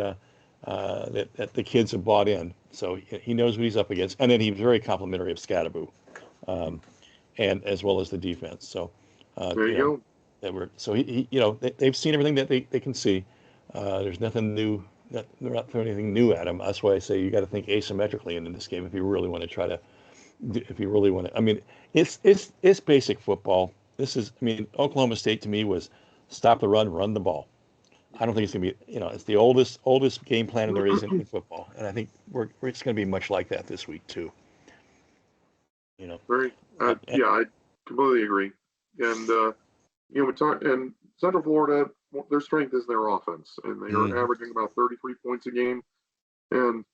Speaker 2: the kids have bought in. So he knows what he's up against. And then he was very complimentary of Scatteraboo, and as well as the defense. So
Speaker 1: there you
Speaker 2: go. They've seen everything that they can see. There's nothing new. They're not throwing anything new at him. That's why I say you got to think asymmetrically in this game if you really want to. I mean, it's basic football. Oklahoma State to me was stop the run the ball. I don't think it's going to be, it's the oldest game plan there is in football, and I think it's going to be much like that this week too.
Speaker 1: Very, I completely agree. And we talk, and Central Florida, their strength is their offense, and they are averaging about 33 points a game, and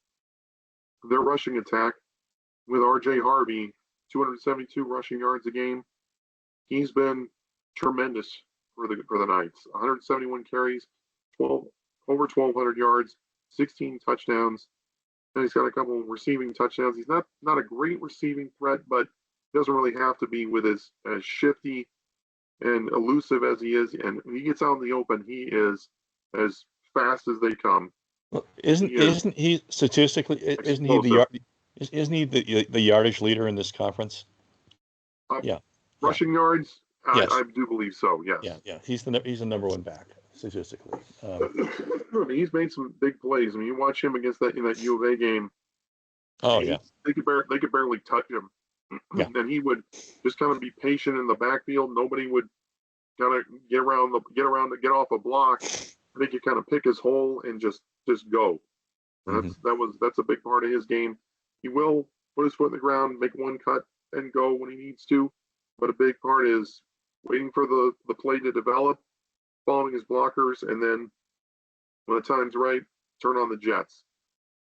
Speaker 1: their rushing attack with R.J. Harvey, 272 rushing yards a game. He's been tremendous for the Knights. 171 carries. Over 1,200 yards, 16 touchdowns, and he's got a couple of receiving touchdowns. He's not a great receiving threat, but doesn't really have to be with as shifty and elusive as he is. And when he gets out in the open, he is as fast as they come.
Speaker 2: Well, isn't he statistically? Isn't he the yardage leader in this conference?
Speaker 1: Rushing yards.
Speaker 2: Yes.
Speaker 1: I do believe so. Yes.
Speaker 2: Yeah. He's the number one back statistically.
Speaker 1: He's made some big plays. You watch him against in that U of A game.
Speaker 2: Oh yeah.
Speaker 1: They could barely touch him.
Speaker 2: Yeah.
Speaker 1: And he would just kind of be patient in the backfield. Nobody would kind of get off a block, I think you kind of pick his hole and just go. And that's a big part of his game. He will put his foot in the ground, make one cut, and go when he needs to. But a big part is waiting for the play to develop, following his blockers, and then when the time's right, turn on the jets.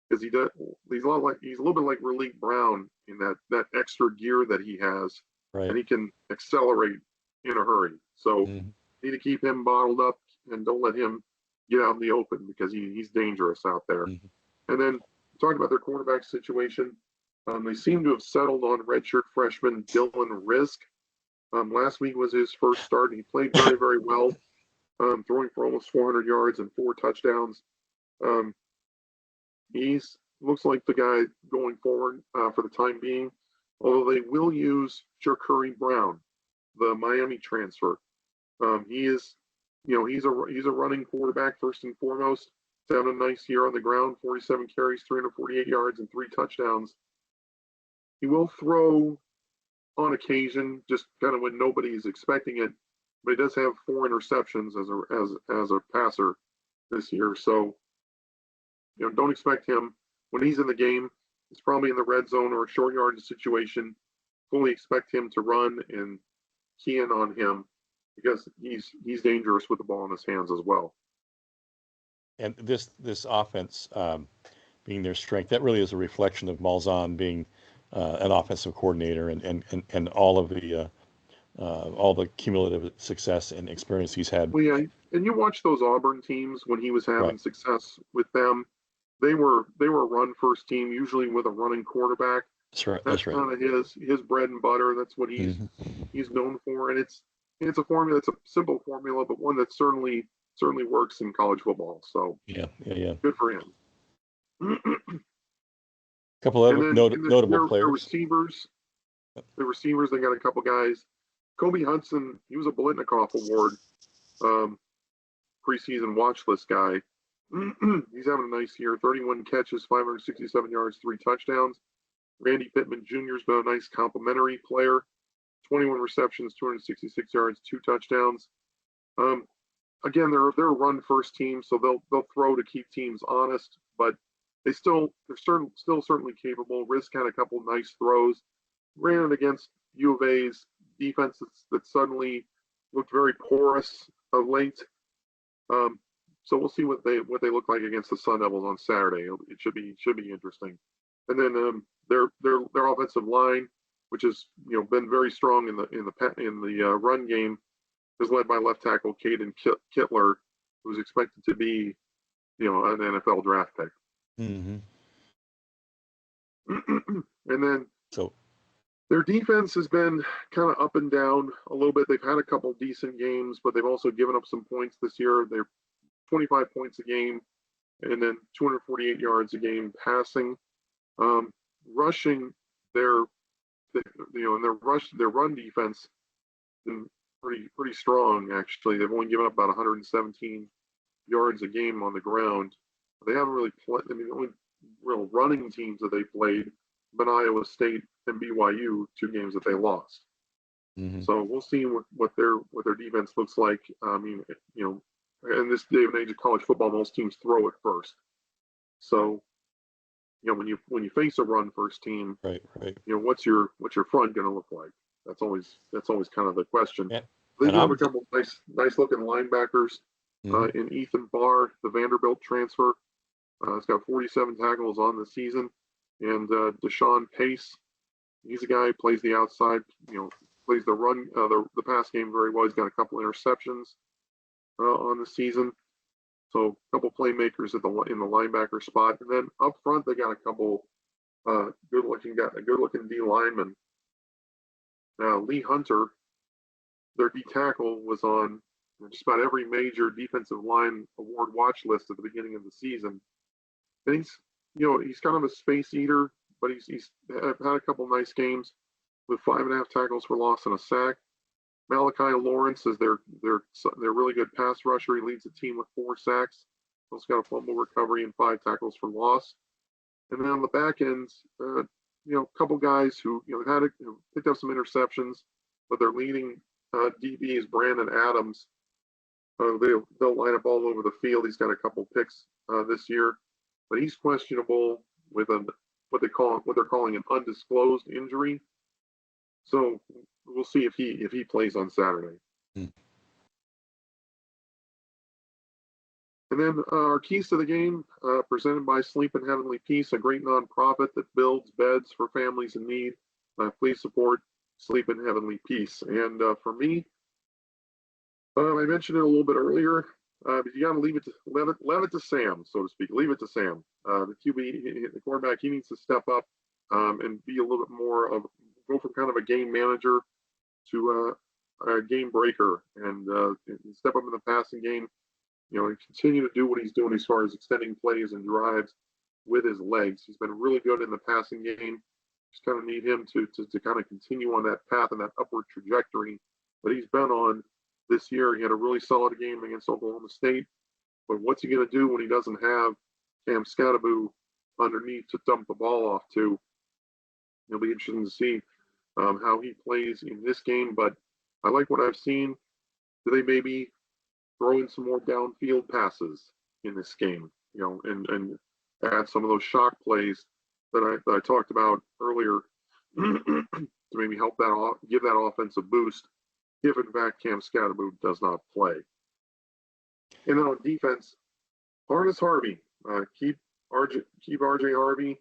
Speaker 1: Because he's a little bit like Raleigh Brown in that extra gear that he has, and he can accelerate in a hurry. So need to keep him bottled up and don't let him get out in the open because he's dangerous out there. And then talking about their quarterback situation, they seem to have settled on redshirt freshman Dylan Risk. Last week was his first start, and he played very, very well, throwing for almost 400 yards and 4 touchdowns. He's looks like the guy going forward for the time being, although they will use Shakuri Brown, the Miami transfer. He is, he's a running quarterback first and foremost. He's having a nice year on the ground, 47 carries, 348 yards, and 3 touchdowns. He will throw on occasion, just kind of when nobody's expecting it, but he does have 4 interceptions as a passer this year. So, don't expect him when he's in the game. He's probably in the red zone or a short yardage situation. Fully expect him to run and key in on him because he's dangerous with the ball in his hands as well.
Speaker 2: And this offense being their strength, that really is a reflection of Malzahn being an offensive coordinator and all the cumulative success and experience he's had.
Speaker 1: Well, yeah, and you watch those Auburn teams when he was having success with them. They were a run first team, usually with a running quarterback.
Speaker 2: That's right.
Speaker 1: That's kind of his bread and butter. That's what he's known for, and it's a formula. It's a simple formula, but one that certainly works in college football. So
Speaker 2: yeah,
Speaker 1: good for him.
Speaker 2: Couple of notable players.
Speaker 1: The receivers. They got a couple guys. Kobe Hudson, he was a Bolitnikoff Award preseason watch list guy. He's having a nice year. 31 catches, 567 yards, 3 touchdowns. Randy Pittman Jr. has been a nice complimentary player. 21 receptions, 266 yards, 2 touchdowns. Again, they're a run first team, so they'll throw to keep teams honest, but they're still certainly capable. Risk had a couple nice throws. Ran it against U of A's defense that suddenly looked very porous of late. So we'll see what they look like against the Sun Devils on Saturday. It should be interesting. And then their offensive line, which has been very strong in the run game, is led by left tackle Caden Kittler, who's expected to be an NFL draft pick. And then their defense has been kind of up and down a little bit. They've had a couple decent games, but they've also given up some points this year. They're 25 points a game, and then 248 yards a game passing. Rushing, their run defense been pretty strong actually. They've only given up about 117 yards a game on the ground. They haven't really played. I mean, the only real running teams that they played have been Iowa State and BYU, 2 games that they lost. So we'll see what their defense looks like. I mean, in this day and age of college football, most teams throw it first. So, when you face a run first team,
Speaker 2: right.
Speaker 1: What's your front going to look like? That's always kind of the question.
Speaker 2: Yeah.
Speaker 1: They do have a couple nice looking linebackers in Ethan Barr, the Vanderbilt transfer. He's got 47 tackles on the season, and Deshaun Pace. He's a guy who plays the outside. Plays the run, the pass game very well. He's got a couple interceptions on the season. So a couple playmakers in the linebacker spot, and then up front they got a couple good looking D linemen. Lee Hunter, their D tackle, was on just about every major defensive line award watch list at the beginning of the season. And he's kind of a space eater, but he's had a couple nice games with 5.5 tackles for loss and a sack. Malachi Lawrence is their really good pass rusher. He leads the team with 4 sacks. Also got a fumble recovery and 5 tackles for loss. And then on the back end, a couple guys who picked up some interceptions, but their leading DB is Brandon Adams. They'll line up all over the field. He's got a couple picks this year, but he's questionable with what they're calling an undisclosed injury. So we'll see if he plays on Saturday.
Speaker 2: Hmm.
Speaker 1: And then our keys to the game, presented by Sleep in Heavenly Peace, a great nonprofit that builds beds for families in need. Please support Sleep in Heavenly Peace. And for me, I mentioned it a little bit earlier, but you got to leave it to Sam, so to speak. Leave it to Sam. The QB, the quarterback, he needs to step up and be a little bit more of go from kind of a game manager to a game breaker and step up in the passing game. And continue to do what he's doing as far as extending plays and drives with his legs. He's been really good in the passing game. Just kind of need him to kind of continue on that path and that upward trajectory that he's been on this year. He had a really solid game against Oklahoma State. But what's he going to do when he doesn't have Cam Scatteraboo underneath to dump the ball off to? It'll be interesting to see how he plays in this game. But I like what I've seen. Do they maybe throw in some more downfield passes in this game, and add some of those shock plays that I talked about earlier to maybe help give that offense a boost if in fact Cam Scatteraboo does not play. And then on defense, harness Harvey, keep RJ Harvey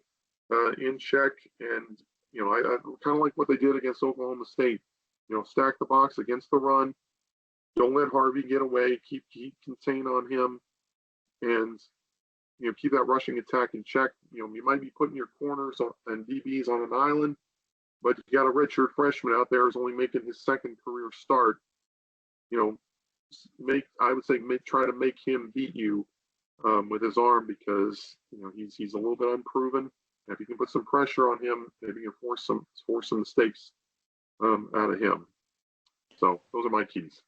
Speaker 1: in check, and I kind of like what they did against Oklahoma State. Stack the box against the run. Don't let Harvey get away. Keep contain on him, and keep that rushing attack in check. You might be putting your corners and DBs on an island, but you got a redshirt freshman out there who's only making his second career start. Try to make him beat you with his arm because he's a little bit unproven. And if you can put some pressure on him, maybe you can force some mistakes out of him. So those are my keys.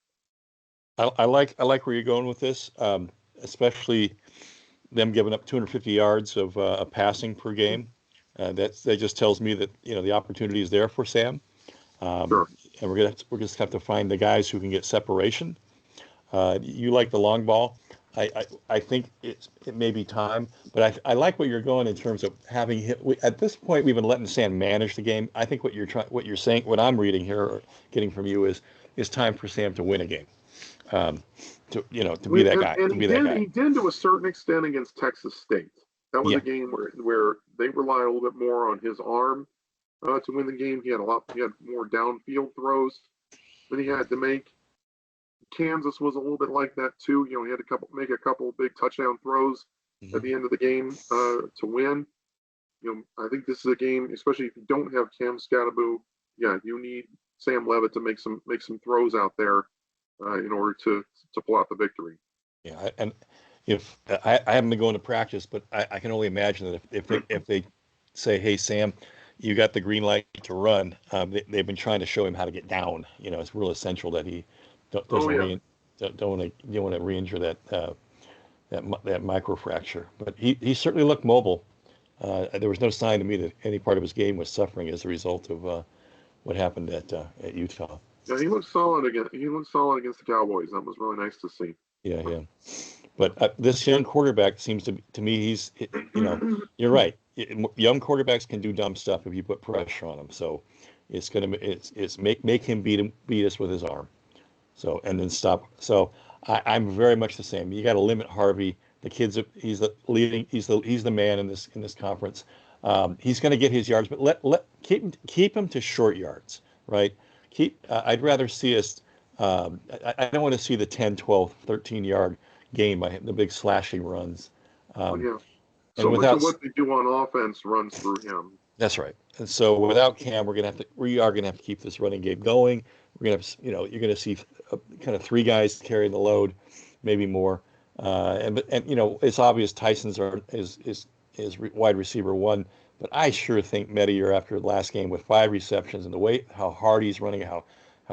Speaker 2: I like where you're going with this, especially them giving up 250 yards of passing per game. That just tells me that the opportunity is there for Sam,
Speaker 1: Sure.
Speaker 2: and we're just have to find the guys who can get separation. You like the long ball. I think it may be time, but I like what you're going in terms of having him. At this point, we've been letting Sam manage the game. I think what you're saying, what I'm reading here or getting from you is time for Sam to win a game. To be that guy.
Speaker 1: And he did to a certain extent against Texas State. That was a game where they relied a little bit more on his arm to win the game. He had more downfield throws than he had to make. Kansas was a little bit like that too. He had to make a couple big touchdown throws at the end of the game to win. I think this is a game, especially if you don't have Cam Scatteraboo. Yeah, you need Sam Levitt to make some throws out there in order to pull out the victory.
Speaker 2: Yeah, and if I haven't been going to practice, but I can only imagine that if they say, "Hey Sam, you got the green light to run," they've been trying to show him how to get down. It's real essential that he don't want to re-injure that microfracture. But he certainly looked mobile. There was no sign to me that any part of his game was suffering as a result of what happened at Utah.
Speaker 1: Yeah, he looked solid again. He looked solid against the Cowboys. That was really nice to see.
Speaker 2: Yeah. But this young quarterback seems to me you're right. Young quarterbacks can do dumb stuff if you put pressure on them. So it's make him beat us with his arm. So and then stop. So I'm very much the same. You got to limit Harvey. The kid's he's the man in this conference. He's going to get his yards, but keep him to short yards, right? I'd rather see us. I don't want to see the 10, 12, 13-yard game by the big slashing runs.
Speaker 1: Yeah. So much of what they do on offense runs through him.
Speaker 2: That's right. And so without Cam, we are going to have to keep this running game going. We're going to have, you're going to see kind of three guys carrying the load, maybe more. And it's obvious Tyson's is wide receiver one, but I sure think Medier after the last game with 5 receptions and the way how hard he's running, how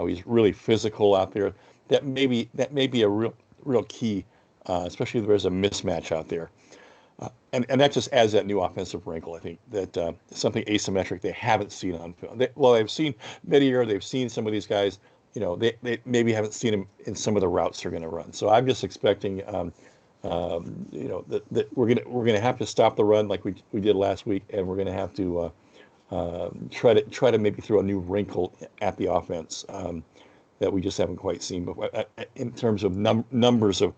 Speaker 2: he's really physical out there, that may be a real key, especially if there's a mismatch out there. And that just adds that new offensive wrinkle. I think that something asymmetric they haven't seen on film. They've seen Medier, they've seen some of these guys, they maybe haven't seen him in some of the routes they're going to run. So I'm just expecting, that we're gonna have to stop the run like we did last week, and we're going to have to try to maybe throw a new wrinkle at the offense that we just haven't quite seen before in terms of numbers of.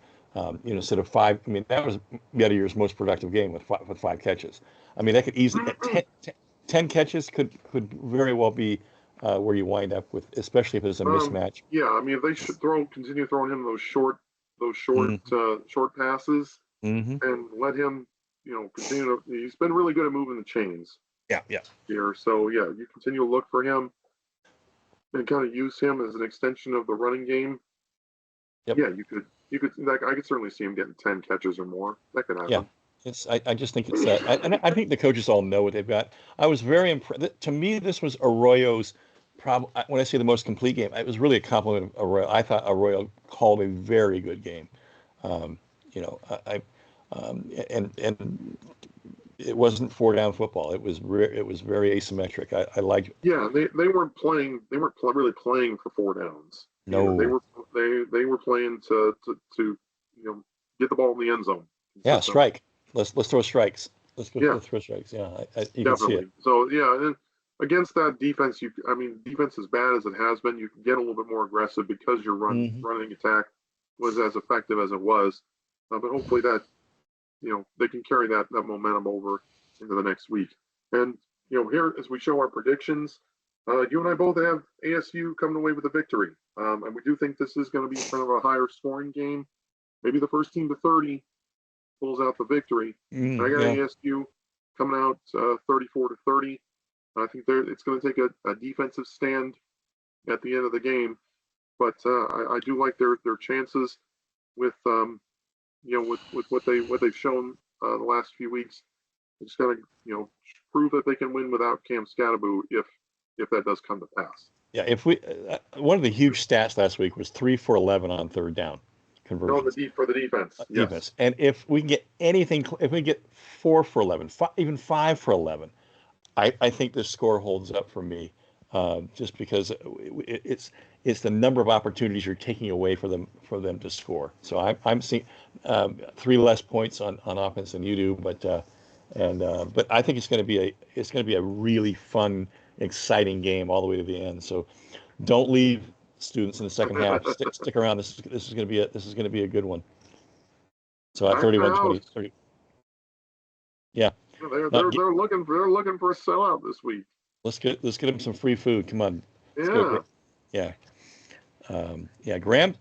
Speaker 2: Instead of 5, I mean, that was Meteor's most productive game with 5 catches. I mean, that could easily 10 catches could very well be where you wind up with, especially if there's a mismatch.
Speaker 1: Yeah, I mean, they should continue throwing him those short passes, and let him, continue to. He's been really good at moving the chains.
Speaker 2: Yeah.
Speaker 1: Here, so yeah, you continue to look for him and kind of use him as an extension of the running game.
Speaker 2: Yep.
Speaker 1: Yeah, you could. I could certainly see him getting 10 catches or more. That could happen.
Speaker 2: Yeah, I just think it's that, and I think the coaches all know what they've got. I was very impressed. To me, this was Arroyo's when I say the most complete game, it was really a compliment of Arroyo. I thought Arroyo called a very good game. And it wasn't 4-down football. It was very asymmetric. I liked.
Speaker 1: Yeah, they weren't playing. They weren't really playing for 4 downs.
Speaker 2: No,
Speaker 1: they were playing to get the ball in the end zone.
Speaker 2: Yeah, strike. Let's throw strikes. Let's throw strikes. Yeah, you can see it.
Speaker 1: So yeah, and against that defense, defense as bad as it has been, you can get a little bit more aggressive because your running attack was as effective as it was. But hopefully that they can carry that momentum over into the next week. And here as we show our predictions, you and I both have ASU coming away with a victory. And we do think this is going to be kind of a higher scoring game. Maybe the first team to 30 pulls out the victory. I got ASU coming out 34-30. I think it's going to take a defensive stand at the end of the game, but I do like their chances with with what they've shown the last few weeks. They just got to prove that they can win without Cam Scatterbo if that does come to pass.
Speaker 2: Yeah, if we one of the huge stats last week was 3 for 11 on 3rd down conversions.
Speaker 1: No, for the defense. Yes.
Speaker 2: Defense. And if we can get anything, if we get 4 for 11, even 5 for 11, I think this score holds up for me, just because it's the number of opportunities you're taking away for them to score. So I'm seeing 3 less points on offense than you do, but I think it's going to be a really fun, exciting game all the way to the end. So don't leave, students, in the second half. Stick around. This is going to be a good one. So at 31-20. Yeah.
Speaker 1: They're looking for a sellout this week.
Speaker 2: Let's get them some free food. Come on.
Speaker 1: Yeah.
Speaker 2: Graham's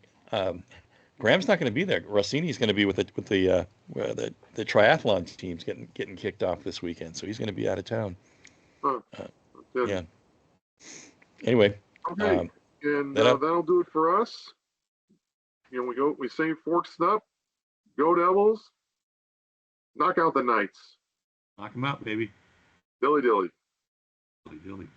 Speaker 2: not going to be there. Rossini's going to be with the triathlon teams getting kicked off this weekend, so he's going to be out of town. Yeah. Anyway.
Speaker 1: Okay. And that'll do it for us. We say forks up. Go Devils. Knock out the Knights.
Speaker 2: Knock them out, baby.
Speaker 1: Dilly dilly.
Speaker 2: Dilly dilly.